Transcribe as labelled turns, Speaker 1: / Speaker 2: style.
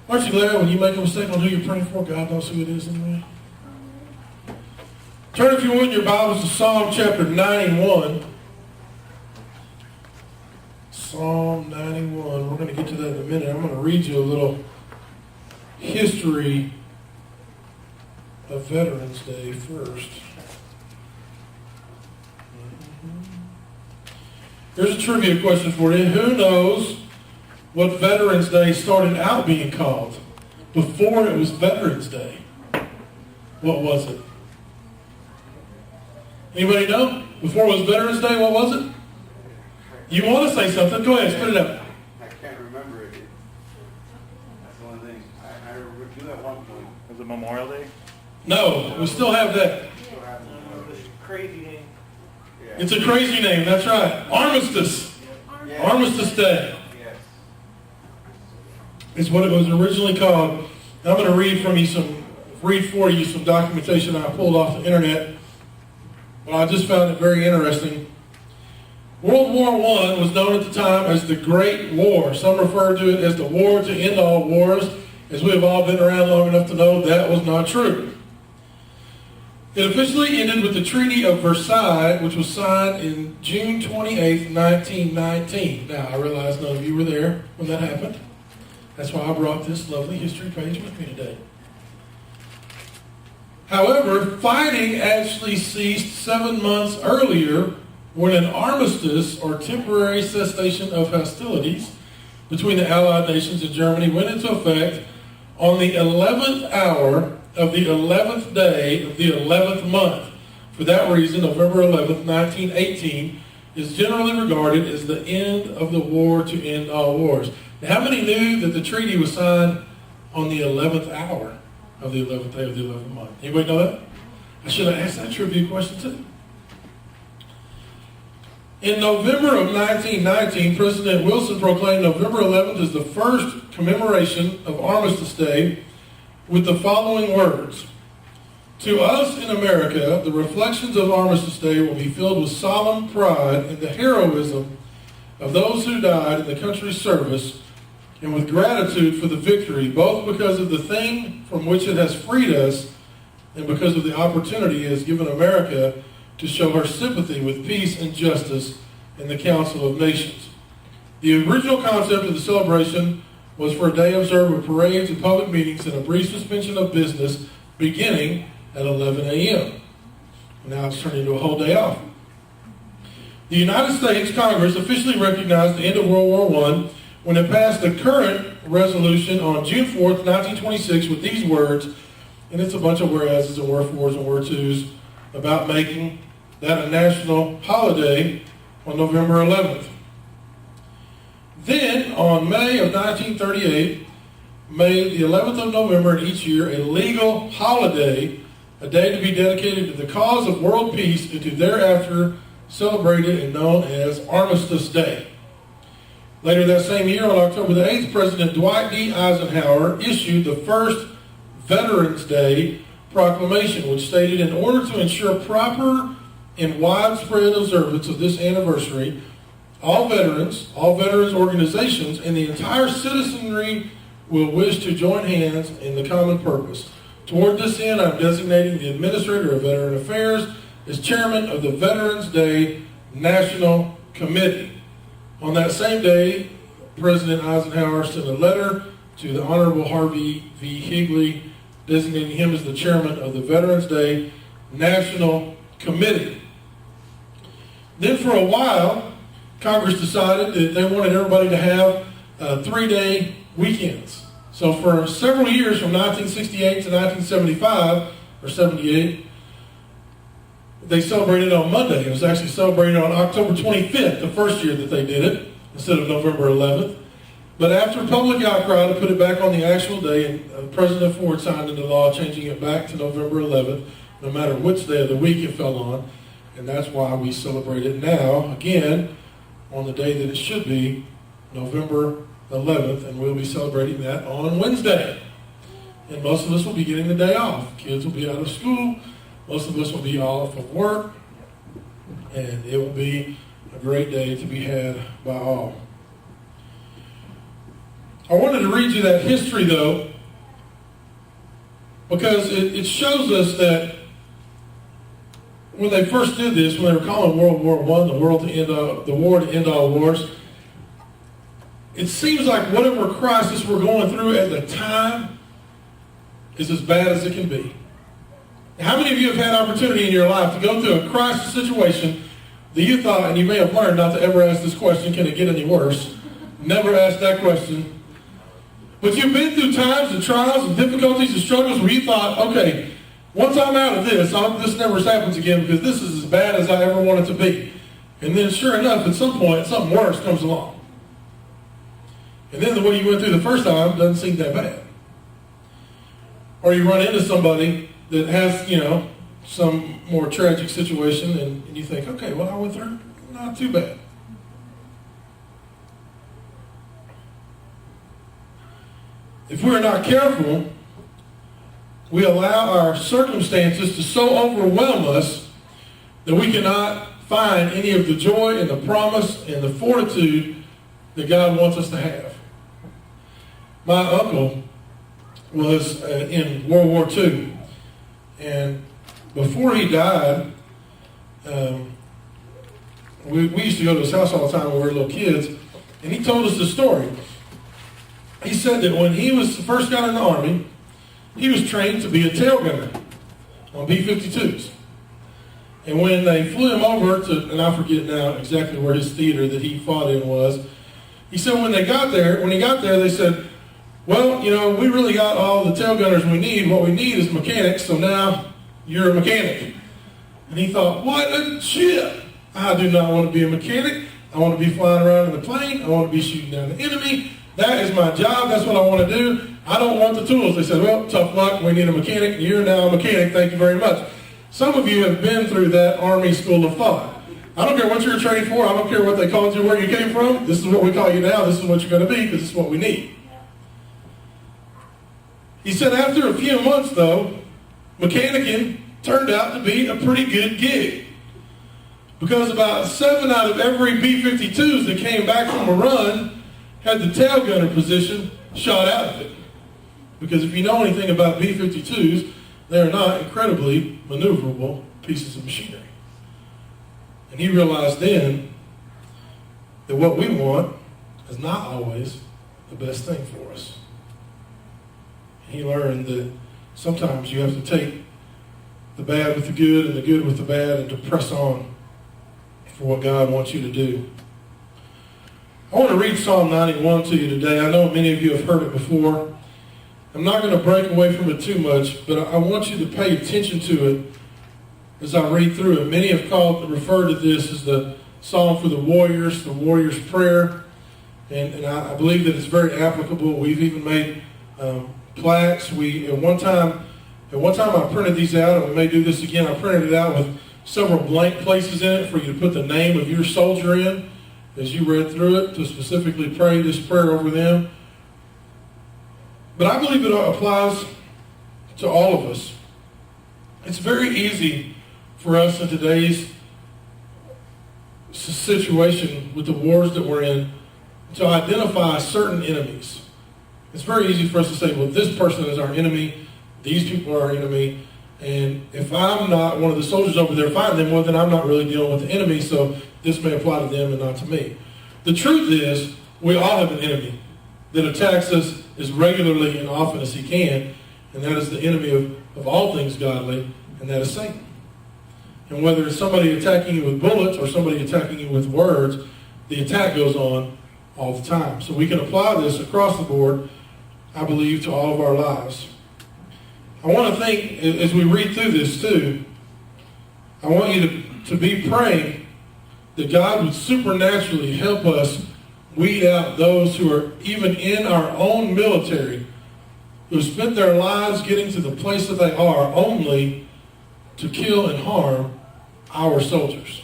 Speaker 1: Aren't you glad when you make a mistake on who you're praying for, God knows who it is anyway? Turn, if you would, in your Bibles to Psalm chapter 91. Psalm 91. We're going to get to that in a minute. I'm going to read you a little history of Veterans Day first. Here's a trivia question for you. Who knows what Veterans Day started out being called before it was Veterans Day? What was it? Anybody know? Before it was Veterans Day, what was it? You want to say something? Go ahead, spit it out.
Speaker 2: I can't remember it. That's the only thing. I do that one point.
Speaker 3: Was it Memorial Day?
Speaker 1: No, we still have that.
Speaker 4: Crazy name.
Speaker 2: Yeah.
Speaker 1: It's a crazy name, that's right. Armistice.
Speaker 2: Yeah.
Speaker 1: Armistice Day
Speaker 2: Yes.
Speaker 1: is what it was originally called. I'm going to read for you some documentation I pulled off the internet. But I just found it very interesting. World War I was known at the time as the Great War. Some refer to it as the war to end all wars. As we have all been around long enough to know, that was not true. It officially ended with the Treaty of Versailles, which was signed in June 28, 1919. Now, I realize none of you were there when that happened. That's why I brought this lovely history page with me today. However, fighting actually ceased 7 months earlier when an armistice, or temporary cessation of hostilities, between the Allied nations and Germany went into effect on the 11th hour of the 11th day of the 11th month. For that reason, November 11th, 1918 is generally regarded as the end of the war to end all wars. Now, how many knew that the treaty was signed on the 11th hour of the 11th day of the 11th month? Anybody know that? I should have asked that trivia question too. In November of 1919, President Wilson proclaimed November 11th as the first commemoration of Armistice Day with the following words: "To us in America, the reflections of Armistice Day will be filled with solemn pride in the heroism of those who died in the country's service, and with gratitude for the victory, both because of the thing from which it has freed us and because of the opportunity it has given America to show her sympathy with peace and justice in the Council of Nations." The original concept of the celebration was for a day observed with parades and public meetings and a brief suspension of business beginning at 11 a.m. Now it's turned into a whole day off. The United States Congress officially recognized the end of World War I when it passed the current resolution on June 4th, 1926 with these words, and it's a bunch of whereases and wherefores and wheretos about making that a national holiday on November 11th. Then, on May of 1938, made the 11th of November in each year a legal holiday, a day to be dedicated to the cause of world peace and to thereafter celebrated and known as Armistice Day. Later that same year, on October the 8th, President Dwight D. Eisenhower issued the first Veterans Day proclamation, which stated, "In order to ensure proper and widespread observance of this anniversary, all veterans organizations, and the entire citizenry will wish to join hands in the common purpose. Toward this end, I'm designating the Administrator of Veteran Affairs as Chairman of the Veterans Day National Committee." On that same day, President Eisenhower sent a letter to the Honorable Harvey V. Higley, designating him as the Chairman of the Veterans Day National Committee. Then for a while, Congress decided that they wanted everybody to have 3-day weekends. So for several years, from 1968 to 1975, or 78, they celebrated on Monday. It was actually celebrated on October 25th, the first year that they did it, instead of November 11th. But after public outcry to put it back on the actual day, and President Ford signed into law changing it back to November 11th, no matter which day of the week it fell on. And that's why we celebrate it now, again, on the day that it should be, November 11th, and we'll be celebrating that on Wednesday. And most of us will be getting the day off. Kids will be out of school. Most of us will be off of work. And it will be a great day to be had by all. I wanted to read you that history, though, because it shows us that when they first did this, when they were calling World War I the war to end all wars, it seems like whatever crisis we're going through at the time is as bad as it can be. How many of you have had opportunity in your life to go through a crisis situation that you thought, and you may have learned not to ever ask this question, can it get any worse? Never ask that question. But you've been through times and trials and difficulties and struggles where you thought, okay, once I'm out of this, this never happens again because this is as bad as I ever want it to be. And then sure enough, at some point, something worse comes along. And then the way you went through the first time doesn't seem that bad. Or you run into somebody that has, some more tragic situation and you think, okay, well, I went through not too bad. If we're not careful, we allow our circumstances to so overwhelm us that we cannot find any of the joy and the promise and the fortitude that God wants us to have. My uncle was in World War II, and before he died, we used to go to his house all the time when we were little kids, and he told us the story. He said that when he first got in the Army, he was trained to be a tail gunner on B-52s. And when they flew him over to, and I forget now exactly where his theater that he fought in was, he said when he got there, they said, well, we really got all the tail gunners we need. What we need is mechanics, so now you're a mechanic. And he thought, what? Shit! I do not want to be a mechanic. I want to be flying around in the plane. I want to be shooting down the enemy. That is my job. That's what I want to do. I don't want the tools. They said, well, tough luck. We need a mechanic. You're now a mechanic. Thank you very much. Some of you have been through that Army school of thought. I don't care what you're trained for. I don't care what they called you, where you came from. This is what we call you now. This is what you're going to be because this is what we need. He said after a few months, though, mechanicking turned out to be a pretty good gig. Because about 7 out of every B-52s that came back from a run had the tail gunner position shot out of it. Because if you know anything about B-52s, they're not incredibly maneuverable pieces of machinery. And he realized then that what we want is not always the best thing for us. He learned that sometimes you have to take the bad with the good and the good with the bad and to press on for what God wants you to do. I want to read Psalm 91 to you today. I know many of you have heard it before. I'm not going to break away from it too much, but I want you to pay attention to it as I read through it. Many have referred to this as the Psalm for the warrior's prayer, and I believe that it's very applicable. We've even made plaques. At one time I printed these out, and we may do this again. I printed it out with several blank places in it for you to put the name of your soldier in as you read through it to specifically pray this prayer over them. But I believe it applies to all of us. It's very easy for us in today's situation with the wars that we're in to identify certain enemies. It's very easy for us to say, well, this person is our enemy, these people are our enemy, and if I'm not one of the soldiers over there fighting them, well, then I'm not really dealing with the enemy, so this may apply to them and not to me. The truth is, we all have an enemy that attacks us as regularly and often as he can, and that is the enemy of all things godly, and that is Satan. And whether it's somebody attacking you with bullets or somebody attacking you with words, the attack goes on all the time. So we can apply this across the board, I believe, to all of our lives. I want to think, as we read through this too, I want you to be praying that God would supernaturally help us weed out those who are even in our own military, who spent their lives getting to the place that they are only to kill and harm our soldiers.